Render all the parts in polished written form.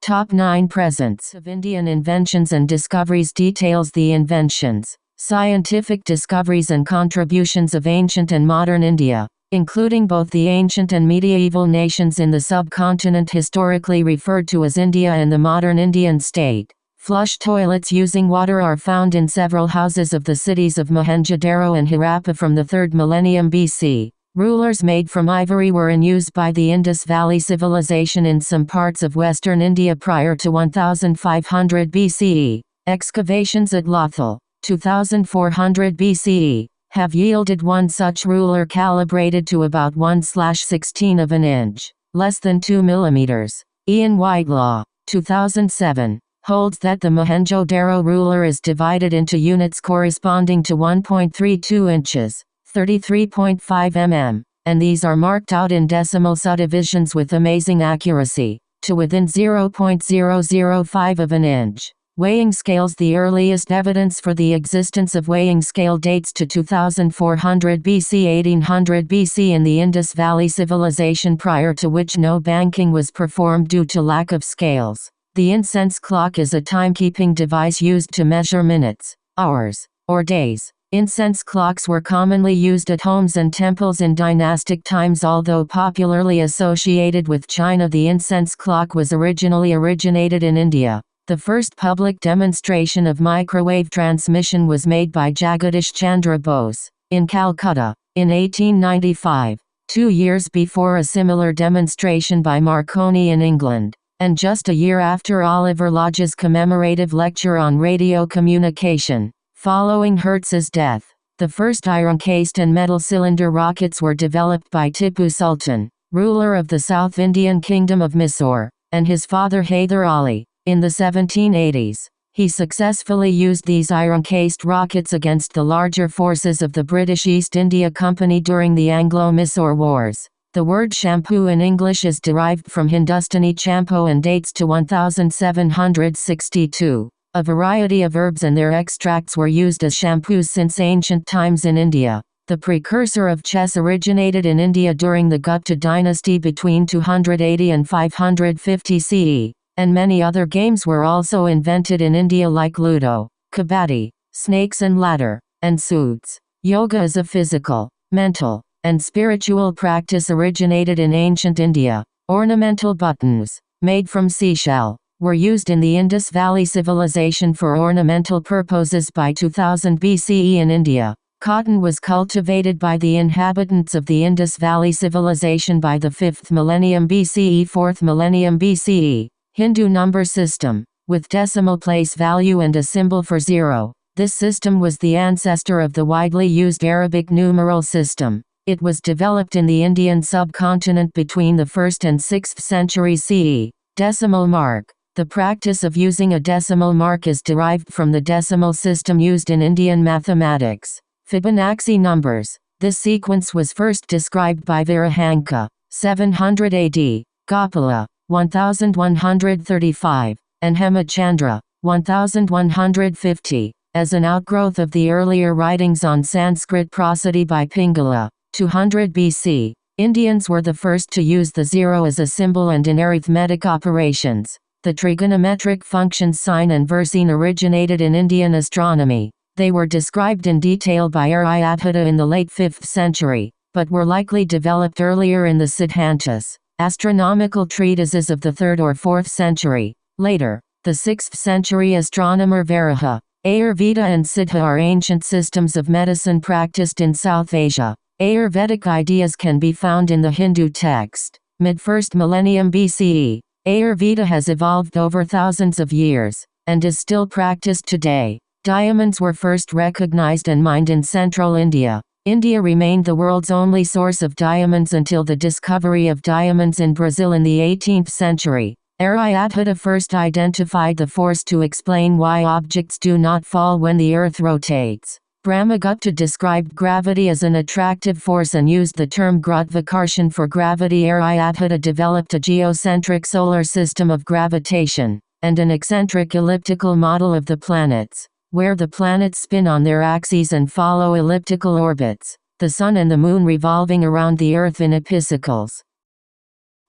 Top 9 Presents of Indian Inventions and Discoveries details the inventions, scientific discoveries and contributions of ancient and modern India, including both the ancient and medieval nations in the subcontinent historically referred to as India and the modern Indian state. Flush toilets using water are found in several houses of the cities of Mohenjo-daro and Harappa from the 3rd millennium BC. Rulers made from ivory were in use by the Indus Valley Civilization in some parts of western India prior to 1500 BCE. Excavations at Lothal, 2400 BCE, have yielded one such ruler calibrated to about 1/16 of an inch, less than 2 millimeters. Ian Whitelaw, 2007, holds that the Mohenjo-daro ruler is divided into units corresponding to 1.32 inches, 33.5 mm, and these are marked out in decimal subdivisions with amazing accuracy, to within 0.005 of an inch. Weighing scales. The earliest evidence for the existence of weighing scale dates to 2400 BC 1800 BC in the Indus Valley Civilization, prior to which no banking was performed due to lack of scales. The incense clock is a timekeeping device used to measure minutes, hours, or days. Incense clocks were commonly used at homes and temples in dynastic times. Although popularly associated with China, the incense clock was originally originated in India. The first public demonstration of microwave transmission was made by Jagadish Chandra Bose, in Calcutta, in 1895, 2 years before a similar demonstration by Marconi in England, and just a year after Oliver Lodge's commemorative lecture on radio communication. Following Hertz's death, the first iron-cased and metal cylinder rockets were developed by Tipu Sultan, ruler of the South Indian Kingdom of Mysore, and his father Hyder Ali. In the 1780s, he successfully used these iron-cased rockets against the larger forces of the British East India Company during the Anglo-Mysore Wars. The word shampoo in English is derived from Hindustani champo and dates to 1762. A variety of herbs and their extracts were used as shampoos since ancient times in India. The precursor of chess originated in India during the Gupta dynasty between 280 and 550 CE, and many other games were also invented in India like Ludo, Kabaddi, Snakes and Ladder, and Suits. Yoga is a physical, mental, and spiritual practice originated in ancient India. Ornamental buttons, made from seashell, were used in the Indus Valley Civilization for ornamental purposes by 2000 BCE in India. Cotton was cultivated by the inhabitants of the Indus Valley Civilization by the 5th millennium BCE 4th millennium BCE. Hindu number system, with decimal place value and a symbol for 0. This system was the ancestor of the widely used Arabic numeral system. It was developed in the Indian subcontinent between the 1st and 6th centuries CE. Decimal mark. The practice of using a decimal mark is derived from the decimal system used in Indian mathematics. Fibonacci numbers. This sequence was first described by Virahanka, 700 AD, Gopala, 1135, and Hemachandra, 1150, as an outgrowth of the earlier writings on Sanskrit prosody by Pingala, 200 BC. Indians were the first to use the 0 as a symbol and in arithmetic operations. The trigonometric functions sine and versine originated in Indian astronomy. They were described in detail by Aryabhata in the late 5th century, but were likely developed earlier in the Siddhantas, astronomical treatises of the 3rd or 4th century. Later, the 6th century astronomer Varaha, Ayurveda and Siddha are ancient systems of medicine practiced in South Asia. Ayurvedic ideas can be found in the Hindu text. Mid-1st millennium BCE, Ayurveda has evolved over thousands of years, and is still practiced today. Diamonds were first recognized and mined in central India. India remained the world's only source of diamonds until the discovery of diamonds in Brazil in the 18th century. Aryabhata first identified the force to explain why objects do not fall when the earth rotates. Brahmagupta described gravity as an attractive force and used the term Gurutvakarshan for gravity. Aryabhata developed a geocentric solar system of gravitation, and an eccentric elliptical model of the planets, where the planets spin on their axes and follow elliptical orbits, the Sun and the Moon revolving around the Earth in epicicles.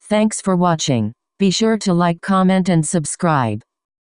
Thanks for watching. Be sure to like, comment and subscribe.